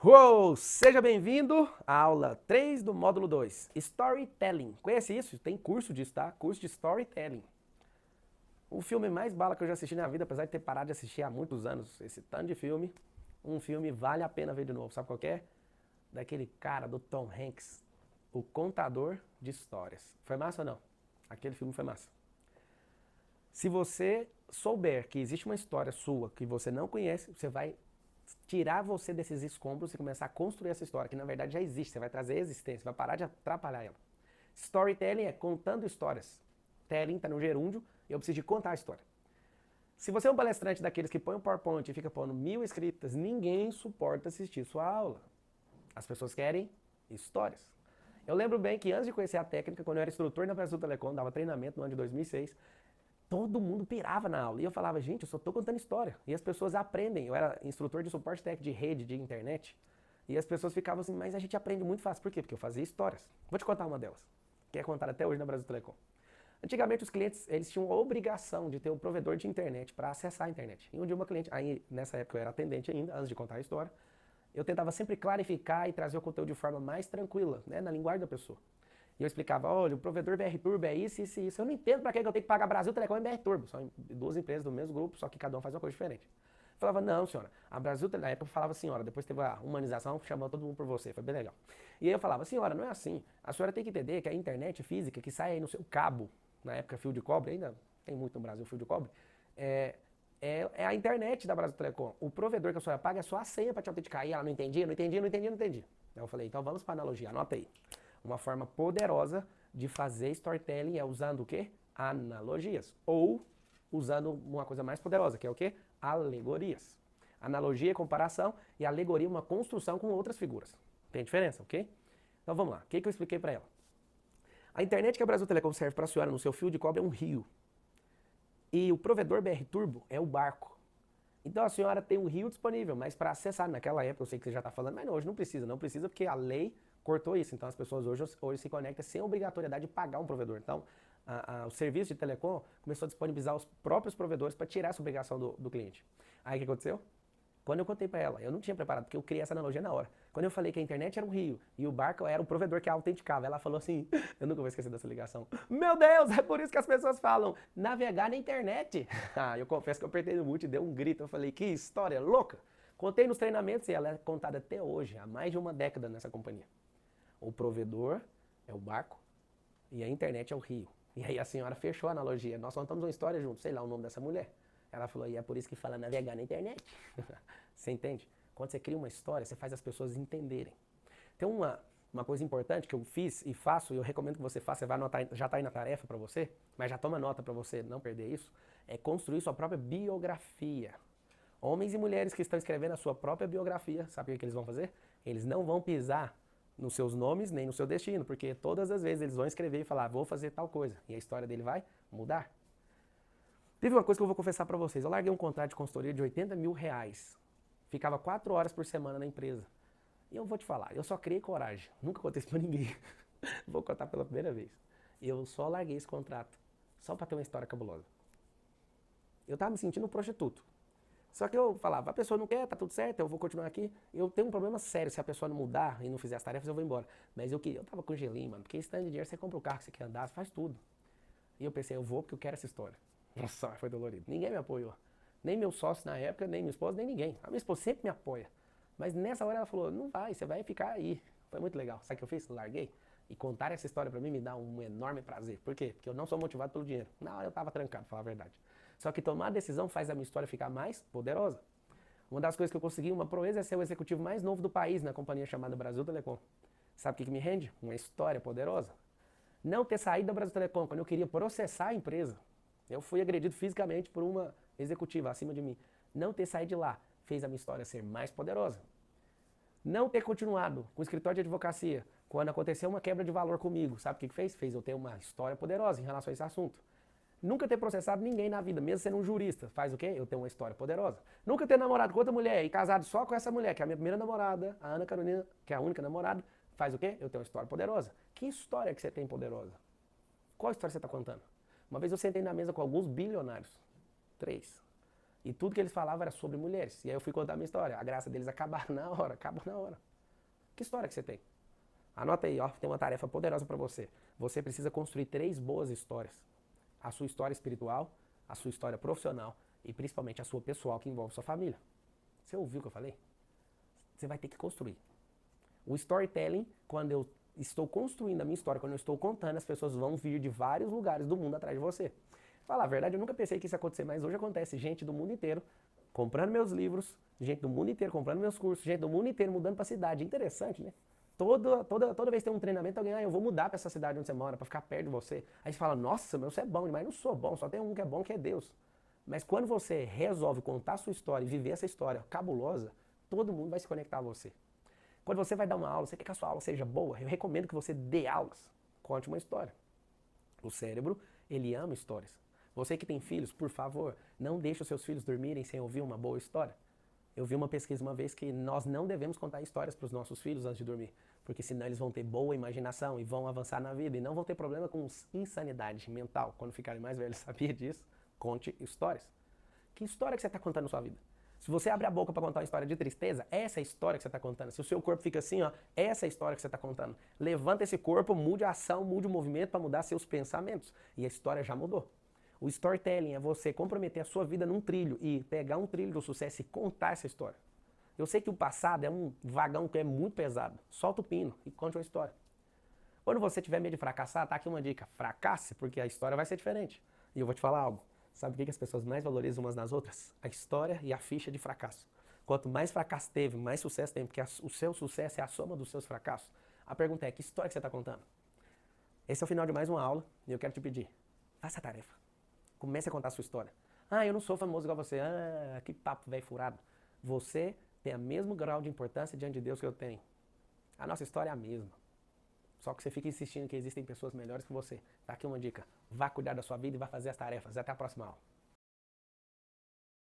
Uou! Seja bem-vindo à aula 3 do módulo 2, Storytelling. Conhece isso? Tem curso disso, tá? Curso de Storytelling. O filme mais bala que eu já assisti na vida, apesar de ter parado de assistir há muitos anos esse tanto de filme, um filme vale a pena ver de novo. Sabe qual que é? Daquele cara do Tom Hanks, O Contador de Histórias. Foi massa ou não? Aquele filme foi massa. Se você souber que existe uma história sua que você não conhece, você vai tirar você desses escombros e começar a construir essa história, que na verdade já existe, você vai trazer existência, vai parar de atrapalhar ela. Storytelling é contando histórias. Telling está no gerúndio e eu preciso de contar a história. Se você é um palestrante daqueles que põe um PowerPoint e fica pondo 1000 escritas, ninguém suporta assistir sua aula. As pessoas querem histórias. Eu lembro bem que antes de conhecer a técnica, quando eu era instrutor na Brasil Telecom, dava treinamento no ano de 2006, todo mundo pirava na aula. E eu falava, gente, eu só estou contando história. E as pessoas aprendem. Eu era instrutor de suporte técnico de rede, de internet. E as pessoas ficavam assim, mas a gente aprende muito fácil. Por quê? Porque eu fazia histórias. Vou te contar uma delas, que é contada até hoje na Brasil Telecom. Antigamente os clientes, eles tinham a obrigação de ter um provedor de internet para acessar a internet. E um dia uma cliente, aí nessa época eu era atendente ainda, antes de contar a história, eu tentava sempre clarificar e trazer o conteúdo de forma mais tranquila, né, na linguagem da pessoa. E eu explicava, olha, o provedor BR Turbo é isso, isso e isso. Eu não entendo para que eu tenho que pagar Brasil Telecom e BR Turbo. São duas empresas do mesmo grupo, só que cada um faz uma coisa diferente. Eu falava, não, senhora, a Brasil Telecom, na época eu falava, senhora, depois teve a humanização, chamou todo mundo por você, foi bem legal. E aí eu falava, senhora, não é assim. A senhora tem que entender que a internet física que sai aí no seu cabo, na época fio de cobre, ainda tem muito no Brasil fio de cobre, é a internet da Brasil Telecom. O provedor que a senhora paga é só a senha para te autenticar. E ela não entendia, não entendia, não entendia, não entendia. Aí eu falei, então vamos para a analogia, anota aí. Uma forma poderosa de fazer storytelling é usando o quê? Analogias. Ou usando uma coisa mais poderosa, que é o quê? Alegorias. Analogia é comparação e alegoria é uma construção com outras figuras. Tem diferença, ok? Então vamos lá. O que eu expliquei para ela? A internet que a Brasil Telecom serve para a senhora no seu fio de cobre é um rio. E o provedor BR Turbo é o barco. Então a senhora tem um rio disponível, mas para acessar naquela época, eu sei que você já está falando, mas não, hoje não precisa porque a lei cortou isso. Então as pessoas hoje se conectam sem obrigatoriedade de pagar um provedor. Então o serviço de telecom começou a disponibilizar os próprios provedores para tirar essa obrigação do cliente. Aí o que aconteceu? Quando eu contei para ela, eu não tinha preparado, porque eu criei essa analogia na hora. Quando eu falei que a internet era um rio e o barco era o provedor que a autenticava, ela falou assim, eu nunca vou esquecer dessa ligação. Meu Deus, é por isso que as pessoas falam, navegar na internet. Eu confesso que eu apertei no mute e dei um grito, eu falei, que história louca. Contei nos treinamentos e ela é contada até hoje, há mais de uma década nessa companhia. O provedor é o barco e a internet é o rio. E aí a senhora fechou a analogia, nós contamos uma história juntos, sei lá o nome dessa mulher. Ela falou, e é por isso que fala navegar na internet. Você entende? Quando você cria uma história, você faz as pessoas entenderem. Tem uma coisa importante que eu fiz e faço, e eu recomendo que você faça, você vai anotar, já está aí na tarefa para você, mas já toma nota para você não perder isso, é construir sua própria biografia. Homens e mulheres que estão escrevendo a sua própria biografia, sabe o que eles vão fazer? Eles não vão pisar nos seus nomes nem no seu destino, porque todas as vezes eles vão escrever e falar, vou fazer tal coisa, e a história dele vai mudar. Teve uma coisa que eu vou confessar pra vocês. Eu larguei um contrato de consultoria de 80 mil reais. Ficava 4 horas por semana na empresa. E eu vou te falar, eu só criei coragem. Nunca contei isso pra ninguém. Vou contar pela primeira vez. Eu só larguei esse contrato. Só pra ter uma história cabulosa. Eu tava me sentindo um prostituto. Só que eu falava, a pessoa não quer, tá tudo certo, eu vou continuar aqui. Eu tenho um problema sério, se a pessoa não mudar e não fizer as tarefas, eu vou embora. Mas eu tava com gelinho, mano, porque esse tanto de dinheiro, você compra o carro que você quer andar, você faz tudo. E eu pensei, eu vou porque eu quero essa história. Nossa, foi dolorido. Ninguém me apoiou. Nem meu sócio na época, nem minha esposa, nem ninguém. A minha esposa sempre me apoia. Mas nessa hora ela falou, não vai, você vai ficar aí. Foi muito legal. Sabe o que eu fiz? Larguei. E contar essa história pra mim me dá um enorme prazer. Por quê? Porque eu não sou motivado pelo dinheiro. Na hora eu tava trancado, pra falar a verdade. Só que tomar a decisão faz a minha história ficar mais poderosa. Uma das coisas que eu consegui, uma proeza, é ser o executivo mais novo do país na companhia chamada Brasil Telecom. Sabe o que me rende? Uma história poderosa. Não ter saído da Brasil Telecom quando eu queria processar a empresa. Eu fui agredido fisicamente por uma executiva acima de mim. Não ter saído de lá fez a minha história ser mais poderosa. Não ter continuado com o escritório de advocacia quando aconteceu uma quebra de valor comigo. Sabe o que fez? Fez eu ter uma história poderosa em relação a esse assunto. Nunca ter processado ninguém na vida, mesmo sendo um jurista. Faz o quê? Eu tenho uma história poderosa. Nunca ter namorado com outra mulher e casado só com essa mulher, que é a minha primeira namorada, a Ana Carolina, que é a única namorada. Faz o quê? Eu tenho uma história poderosa. Que história que você tem poderosa? Qual história você está contando? Uma vez eu sentei na mesa com alguns bilionários. 3. E tudo que eles falavam era sobre mulheres. E aí eu fui contar a minha história. A graça deles acabou na hora, acabou na hora. Que história que você tem? Anota aí, ó, tem uma tarefa poderosa para você. Você precisa construir 3 boas histórias. A sua história espiritual, a sua história profissional e principalmente a sua pessoal que envolve sua família. Você ouviu o que eu falei? Você vai ter que construir. O storytelling, quando eu estou construindo a minha história, quando eu estou contando, as pessoas vão vir de vários lugares do mundo atrás de você. Falar a verdade, eu nunca pensei que isso ia acontecer, mas hoje acontece. Gente do mundo inteiro comprando meus livros, gente do mundo inteiro comprando meus cursos, gente do mundo inteiro mudando pra cidade. Interessante, né? Toda vez que tem um treinamento, alguém, eu vou mudar pra essa cidade onde você mora, pra ficar perto de você. Aí você fala, nossa, meu, você é bom, mas não sou bom, só tem um que é bom, que é Deus. Mas quando você resolve contar a sua história e viver essa história cabulosa, todo mundo vai se conectar a você. Quando você vai dar uma aula, você quer que a sua aula seja boa, eu recomendo que você dê aulas. Conte uma história. O cérebro, ele ama histórias. Você que tem filhos, por favor, não deixe os seus filhos dormirem sem ouvir uma boa história. Eu vi uma pesquisa uma vez que nós não devemos contar histórias para os nossos filhos antes de dormir, porque senão eles vão ter boa imaginação e vão avançar na vida e não vão ter problema com insanidade mental quando ficarem mais velhos. Sabia disso? Conte histórias. Que história que você está contando na sua vida? Se você abre a boca para contar uma história de tristeza, essa é a história que você está contando. Se o seu corpo fica assim, ó, essa é a história que você está contando. Levanta esse corpo, mude a ação, mude o movimento para mudar seus pensamentos. E a história já mudou. O storytelling é você comprometer a sua vida num trilho e pegar um trilho do sucesso e contar essa história. Eu sei que o passado é um vagão que é muito pesado. Solta o pino e conte uma história. Quando você tiver medo de fracassar, tá aqui uma dica. Fracasse, porque a história vai ser diferente. E eu vou te falar algo. Sabe o que as pessoas mais valorizam umas nas outras? A história e a ficha de fracasso. Quanto mais fracasso teve, mais sucesso tem, porque o seu sucesso é a soma dos seus fracassos. A pergunta é, que história que você está contando? Esse é o final de mais uma aula e eu quero te pedir, faça a tarefa. Comece a contar a sua história. Ah, eu não sou famoso igual você. Ah, que papo velho furado. Você tem o mesmo grau de importância diante de Deus que eu tenho. A nossa história é a mesma. Só que você fica insistindo que existem pessoas melhores que você. Tá aqui uma dica. Vá cuidar da sua vida e vá fazer as tarefas. Até a próxima aula.